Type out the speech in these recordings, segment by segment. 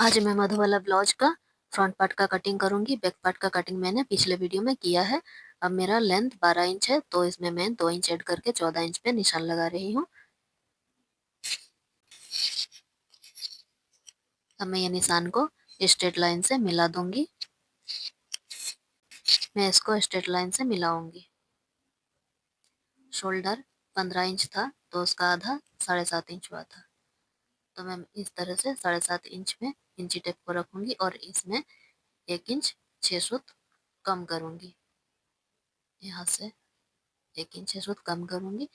आज मैं मधुबाला ब्लाउज का फ्रंट पार्ट का कटिंग करूंगी। बैक पार्ट का कटिंग मैंने पिछले वीडियो में किया है। अब मेरा लेंथ 12 इंच है, तो इसमें मैं 2 इंच ऐड करके 14 इंच पे निशान लगा रही हूँ। अब मैं ये निशान को स्ट्रेट लाइन से मिला दूंगी। मैं इसको स्ट्रेट लाइन से मिलाऊंगी। शोल्डर 15 इंच था, तो उसका आधा 7.5 इंच हुआ था। तो मैं इस तरह से 7.5 इंच में इंची टेप को रखूंगी और इसमें 1 इंच 6 सूत कम करूंगी। यहाँ से 1 इंच 6 सूत कम करूंगी,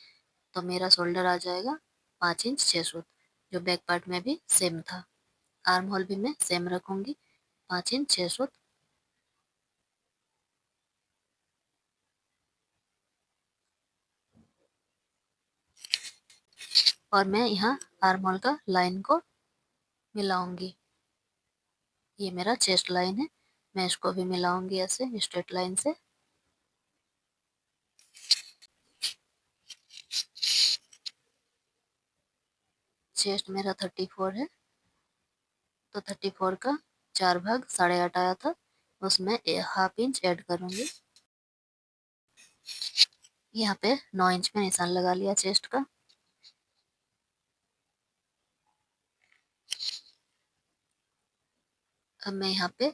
तो मेरा शोल्डर आ जाएगा 5 इंच 6 सूत, जो बैक पार्ट में भी सेम था। आर्म होल भी मैं सेम रखूंगी, 5 इंच 6 सूत। और मैं यहाँ आर्म होल का लाइन को मिलाऊंगी। ये मेरा चेस्ट लाइन है, मैं इसको भी मिलाऊंगी ऐसे स्ट्रेट लाइन से। चेस्ट मेरा 34 है, तो 34 का 4 भाग 8.5 आया था, उसमें ½ इंच ऐड करूंगी। यहाँ पे 9 इंच में निशान लगा लिया चेस्ट का। अब मैं यहाँ पे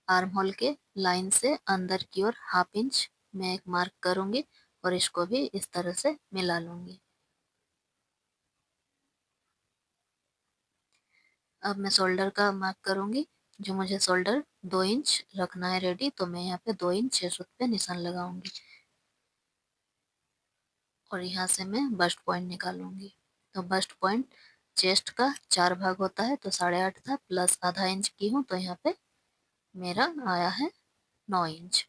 आर्म होल के लाइन से अंदर की ओर ½ इंच मैं एक मार्क करूंगी और इसको भी इस तरह से मिला लूंगी। अब मैं शोल्डर का मार्क करूंगी, जो मुझे शोल्डर 2 इंच रखना है रेडी, तो मैं यहाँ पे 2 इंच 6 सूत पे निशान लगाऊंगी और यहाँ से मैं बस्ट पॉइंट निकालूंगी। तो बस्ट पॉइंट चेस्ट का 4 भाग होता है, तो 8.5 था प्लस ½ इंच की हूँ, तो यहाँ पे मेरा आया है 9 इंच।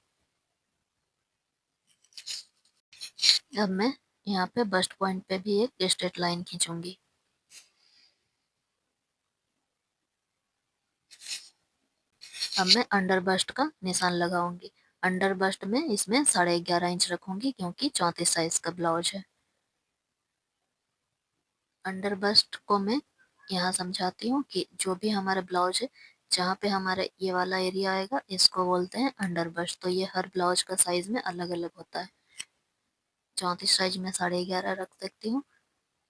अब मैं यहाँ पे बस्ट पॉइंट पे भी एक स्ट्रेट लाइन खींचूंगी। अब मैं अंडर बस्ट का निशान लगाऊंगी। अंडर बस्ट में इसमें 11.5 इंच रखूंगी, क्योंकि 34 साइज का ब्लाउज है। अंडर बस्ट को मैं यहाँ समझाती हूँ कि जो भी हमारा ब्लाउज है, जहाँ पे हमारा ये वाला एरिया आएगा, इसको बोलते हैं अंडर बस्ट। तो ये हर ब्लाउज का साइज में अलग अलग होता है। 34 साइज में 11.5 रख सकती हूँ।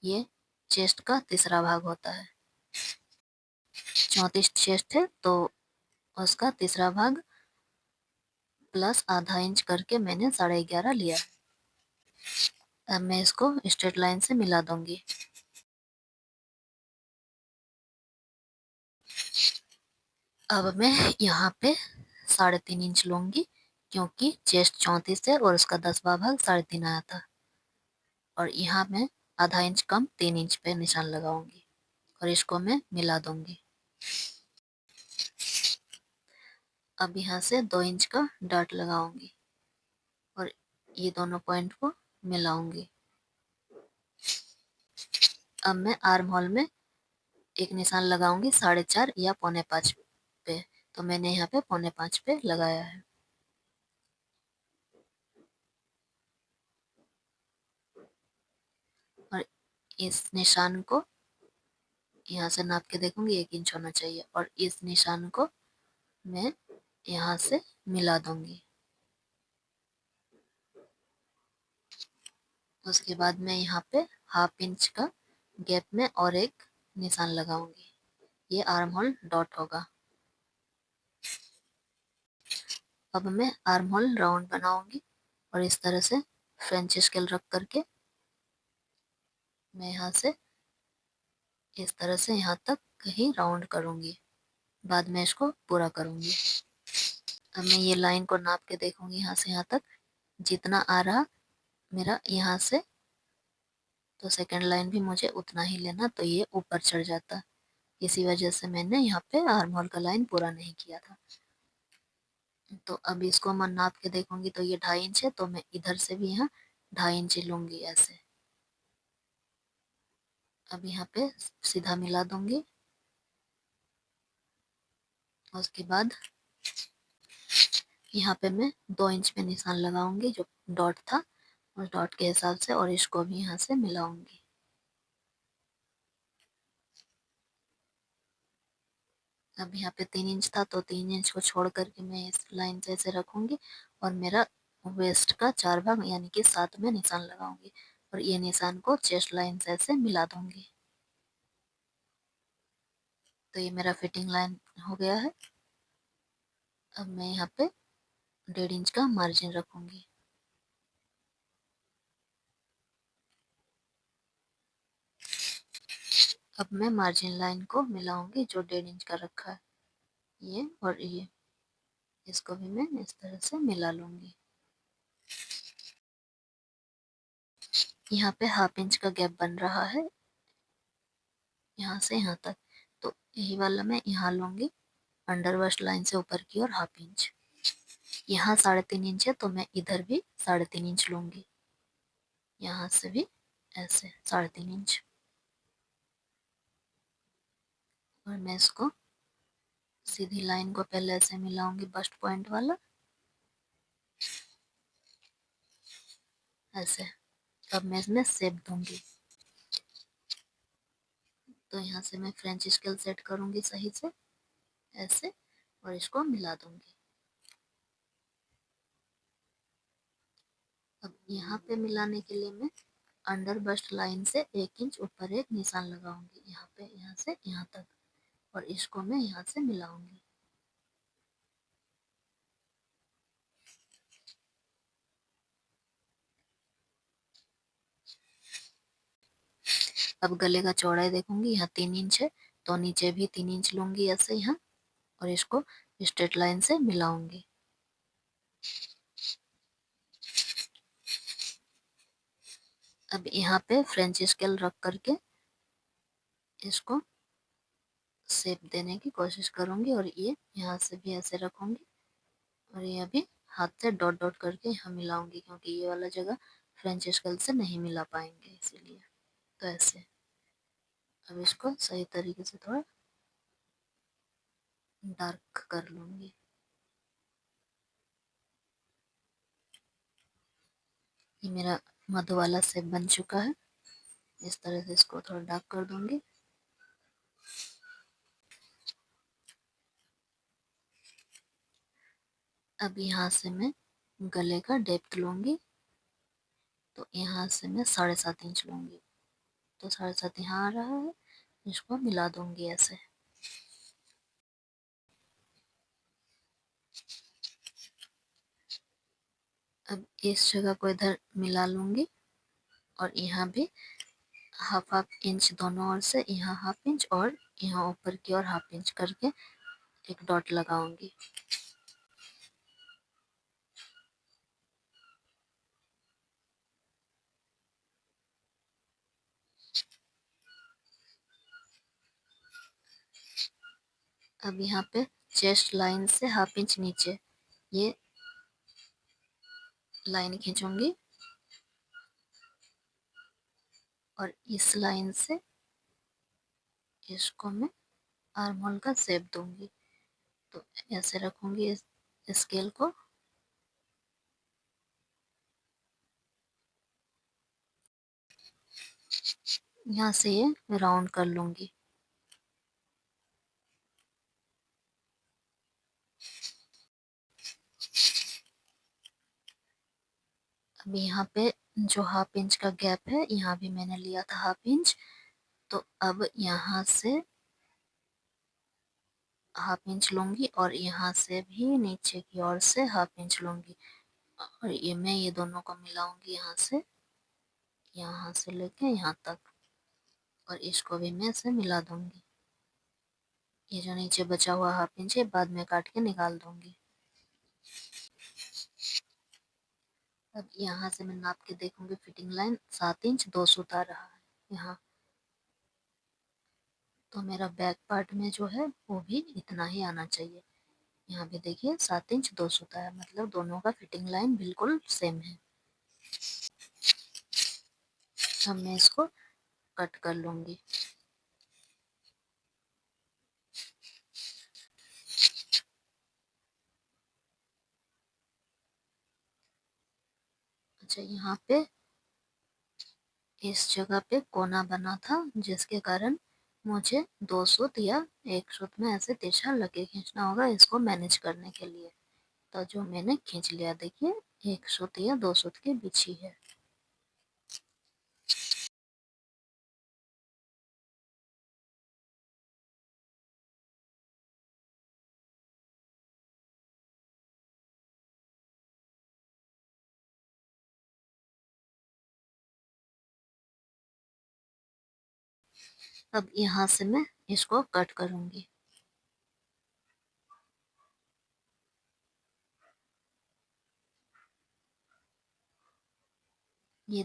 ये चेस्ट का तीसरा भाग होता है। 34 चेस्ट है, तो उसका तीसरा भाग प्लस ½ इंच करके मैंने 11.5 लिया। अब मैं इसको स्ट्रेट लाइन से मिला दूंगी। अब मैं यहाँ पे 3.5 इंच लूंगी, क्योंकि चेस्ट 34 है और उसका 10वां भाग 3.5 आया था। और यहाँ मैं ½ इंच कम 3 इंच पे निशान लगाऊंगी और इसको मैं मिला दूंगी। अब यहाँ से 2 इंच का डॉट लगाऊंगी और ये दोनों पॉइंट को मिलाऊंगी। अब मैं आर्म होल में एक निशान लगाऊंगी 4.5 या 4.25 पे, तो मैंने यहाँ पे 4.25 पे लगाया है। और इस निशान को यहाँ से नाप के देखूंगी 1 इंच होना चाहिए, और इस निशान को मैं यहाँ से मिला दूंगी। उसके बाद मैं यहाँ पे ½ इंच का गैप में और एक निशान लगाऊंगी। ये आर्म होल डॉट होगा। अब मैं आर्म होल राउंड बनाऊंगी और इस तरह से फ्रेंच स्केल रख करके मैं यहाँ से इस तरह से यहाँ तक कहीं राउंड करूंगी। बाद में इसको पूरा करूंगी। अब मैं ये लाइन को नाप के देखूंगी यहाँ से यहाँ तक जितना आ रहा मेरा यहाँ से, तो सेकंड लाइन भी मुझे उतना ही लेना, तो ये ऊपर चढ़ जाता। इसी वजह से मैंने यहाँ पे आर्म होल का लाइन पूरा नहीं किया था। तो अब इसको मैं नाप के देखूंगी, तो ये 2.5 इंच है, तो मैं इधर से भी यहाँ 2.5 इंच लूंगी ऐसे। अब यहाँ पे सीधा मिला दूंगी। उसके बाद यहाँ पे मैं 2 इंच पे निशान लगाऊंगी, जो डॉट था उस डॉट के हिसाब से, और इसको भी यहाँ से मिलाऊंगी। अब यहाँ पे 3 इंच था तो 3 इंच को छोड़ करके मैं इस लाइन से ऐसे रखूंगी और मेरा वेस्ट का 4 भाग यानी कि 7 में निशान लगाऊंगी और ये निशान को चेस्ट लाइन से ऐसे मिला दूंगी। तो ये मेरा फिटिंग लाइन हो गया है। अब मैं यहाँ पे 1.5 इंच का मार्जिन रखूंगी। अब मैं मार्जिन लाइन को मिलाऊंगी जो 1.5 इंच का रखा है, ये और ये, इसको भी मैं इस तरह से मिला लूंगी। यहाँ पे 1/2 इंच का गैप बन रहा है यहाँ से यहाँ तक, तो यही वाला मैं यहाँ लूंगी अंडर वस्ट लाइन से ऊपर की ओर 1/2 इंच। यहाँ 3.5 इंच है तो मैं इधर भी 3.5 इंच लूंगी, यहाँ से भी ऐसे 3.5 इंच, और मैं इसको सीधी लाइन को पहले ऐसे मिलाऊंगी बस्ट पॉइंट वाला ऐसे। अब मैं इसमें शेप दूंगी, तो यहाँ से मैं फ्रेंच स्केल सेट करूंगी सही से ऐसे और इसको मिला दूंगी। अब यहाँ पे मिलाने के लिए मैं अंडर बस्ट लाइन से 1 इंच ऊपर एक निशान लगाऊंगी यहाँ पे, यहाँ से यहाँ तक, और इसको मैं यहाँ से मिलाऊंगी। अब गले का चौड़ाई देखूंगी, यहाँ 3 इंच है तो नीचे भी 3 इंच लूंगी ऐसे यहाँ, और इसको स्ट्रेट लाइन से मिलाऊंगी। अब यहाँ पे फ्रेंच स्केल रख करके इसको शेप देने की कोशिश करूंगी, और ये यहाँ से भी ऐसे रखूंगी और ये अभी हाथ से डॉट डॉट करके यहाँ मिलाऊंगी क्योंकि ये वाला जगह फ्रेंच स्केल से नहीं मिला पाएंगे इसीलिए। तो ऐसे अब इसको सही तरीके से थोड़ा डार्क कर लूंगी। ये मेरा मधु वाला शेप बन चुका है, इस तरह से इसको थोड़ा डार्क कर दूंगी। अब यहाँ से मैं गले का डेप्थ लूंगी, तो यहाँ से मैं 7.5 इंच लूंगी, तो 7.5 यहाँ आ रहा है, इसको मिला दूंगी ऐसे। अब इस जगह को इधर मिला लूंगी और यहाँ भी हाफ हाफ इंच दोनों ओर से, यहाँ 1/2 इंच और यहाँ ऊपर की ओर 1/2 इंच करके एक डॉट लगाऊंगी। अब यहाँ पे चेस्ट लाइन से 1/2 इंच नीचे ये लाइन खींचूंगी और इस लाइन से इसको मैं आर्म होल का शेप दूंगी। तो ऐसे रखूंगी इस स्केल को, यहाँ से ये राउंड कर लूंगी। अब यहाँ पे जो 1/2 इंच का गैप है यहाँ भी मैंने लिया था 1/2 इंच, तो अब यहाँ से 1/2 इंच लूंगी और यहाँ से भी नीचे की ओर से 1/2 इंच लूंगी, और ये मैं ये दोनों को मिलाऊंगी यहाँ से लेके यहाँ तक, और इसको भी मैं ऐसे मिला दूंगी। ये जो नीचे बचा हुआ 1/2 इंच है बाद में काट के निकाल दूंगी। अब यहाँ से मैं नाप के देखूंगी फिटिंग लाइन 7 इंच 2 सूता रहा है यहाँ, तो मेरा बैक पार्ट में जो है वो भी इतना ही आना चाहिए। यहाँ पे देखिए 7 इंच 2 सूता है, मतलब दोनों का फिटिंग लाइन बिल्कुल सेम है। अब मैं इसको कट कर लूंगी। अच्छा, यहाँ पे इस जगह पे कोना बना था जिसके कारण मुझे 2 सूत या 1 सूत में ऐसे तिरछा लकीर खींचना होगा इसको मैनेज करने के लिए। तो जो मैंने खींच लिया, देखिए 1 सूत या 2 सूत के बीच ही है। अब यहाँ से मैं इसको कट करूंगी। ये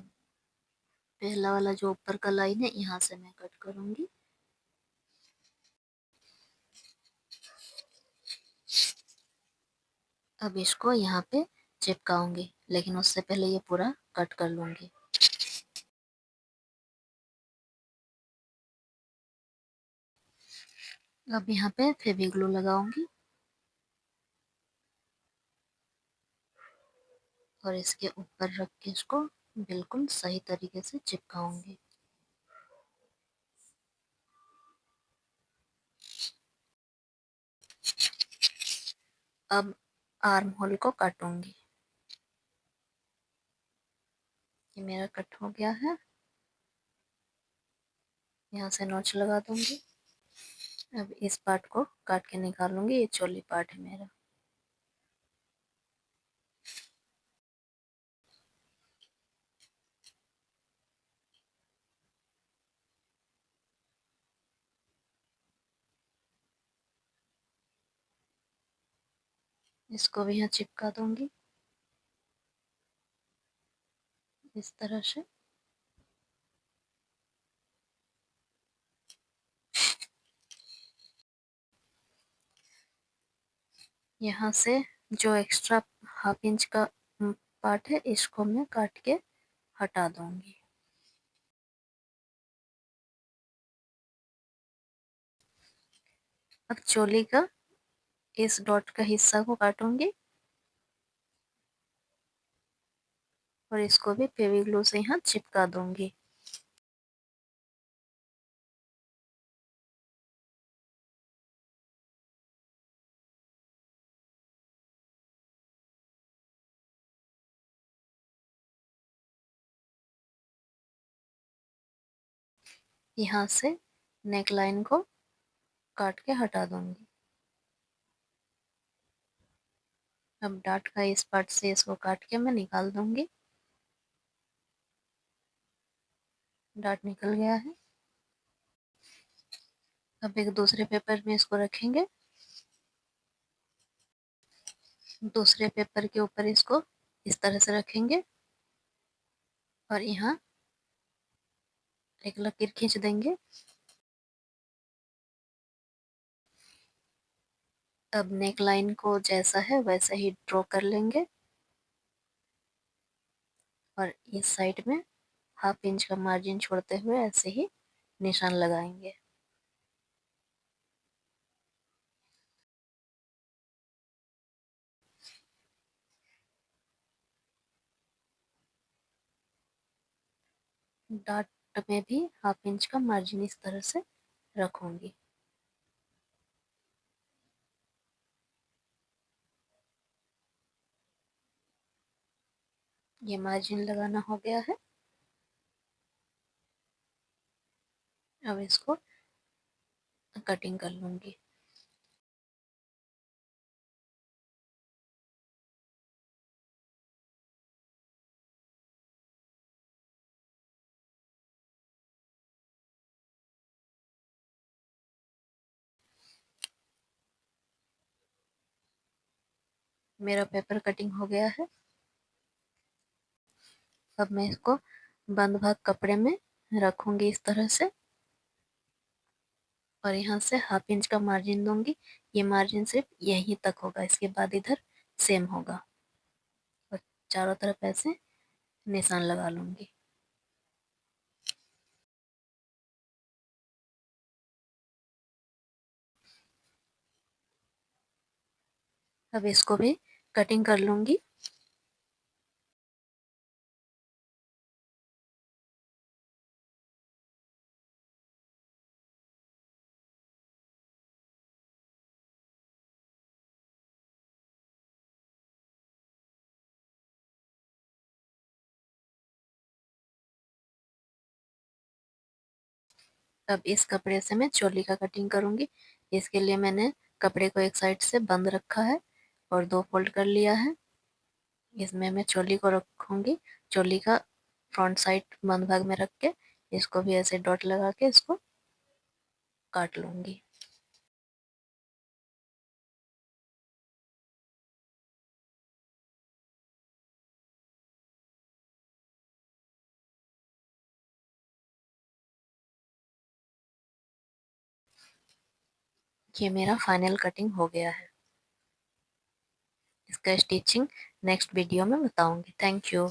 पहला वाला जो ऊपर का लाइन है यहाँ से मैं कट करूंगी। अब इसको यहाँ पे चिपकाऊंगी, लेकिन उससे पहले ये पूरा कट कर लूंगी। अब यहाँ पे फेविग्लू लगाऊंगी और इसके ऊपर रख के इसको बिल्कुल सही तरीके से चिपकाऊंगी। अब आर्म होल को काटूंगी। ये मेरा कट हो गया है। यहाँ से नोच लगा दूंगी। अब इस पार्ट को काट के निकालूंगी। ये चोली पार्ट है मेरा। इसको भी यहाँ चिपका दूंगी इस तरह से। यहाँ से जो एक्स्ट्रा हाफ इंच का पार्ट है इसको मैं काट के हटा दूंगी। अब चोली का इस डॉट का हिस्सा को काटूंगी और इसको भी फेविग्लू से यहाँ चिपका दूंगी। यहाँ से नेक लाइन को काट के हटा दूंगी। अब डाट का इस पार्ट से इसको काट के मैं निकाल दूंगी। डाट निकल गया है। अब एक दूसरे पेपर में इसको रखेंगे। दूसरे पेपर के ऊपर इसको इस तरह से रखेंगे और यहाँ एक लकीर खींच देंगे। अब नेक लाइन को जैसा है वैसा ही ड्रॉ कर लेंगे और इस साइड में हाफ इंच का मार्जिन छोड़ते हुए ऐसे ही निशान लगाएंगे। डाट में भी हाफ इंच का मार्जिन इस तरह से रखूंगी। ये मार्जिन लगाना हो गया है। अब इसको कटिंग कर लूंगी। मेरा पेपर कटिंग हो गया है। अब मैं इसको बंद भाग कपड़े में रखूंगी इस तरह से और यहाँ से हाफ इंच का मार्जिन दूंगी। ये मार्जिन सिर्फ यहीं तक होगा, इसके बाद इधर सेम होगा और चारों तरफ ऐसे निशान लगा लूंगी। अब इसको भी कटिंग कर लूंगी। अब इस कपड़े से मैं चोली का कटिंग करूंगी। इसके लिए मैंने कपड़े को एक साइड से बंद रखा है और 2 फोल्ड कर लिया है। इसमें मैं चोली को रखूंगी। चोली का फ्रंट साइड बंद भाग में रख के इसको भी ऐसे डॉट लगा के इसको काट लूंगी। ये मेरा फाइनल कटिंग हो गया है। इसका स्टिचिंग नेक्स्ट वीडियो में बताऊंगी। Thank you.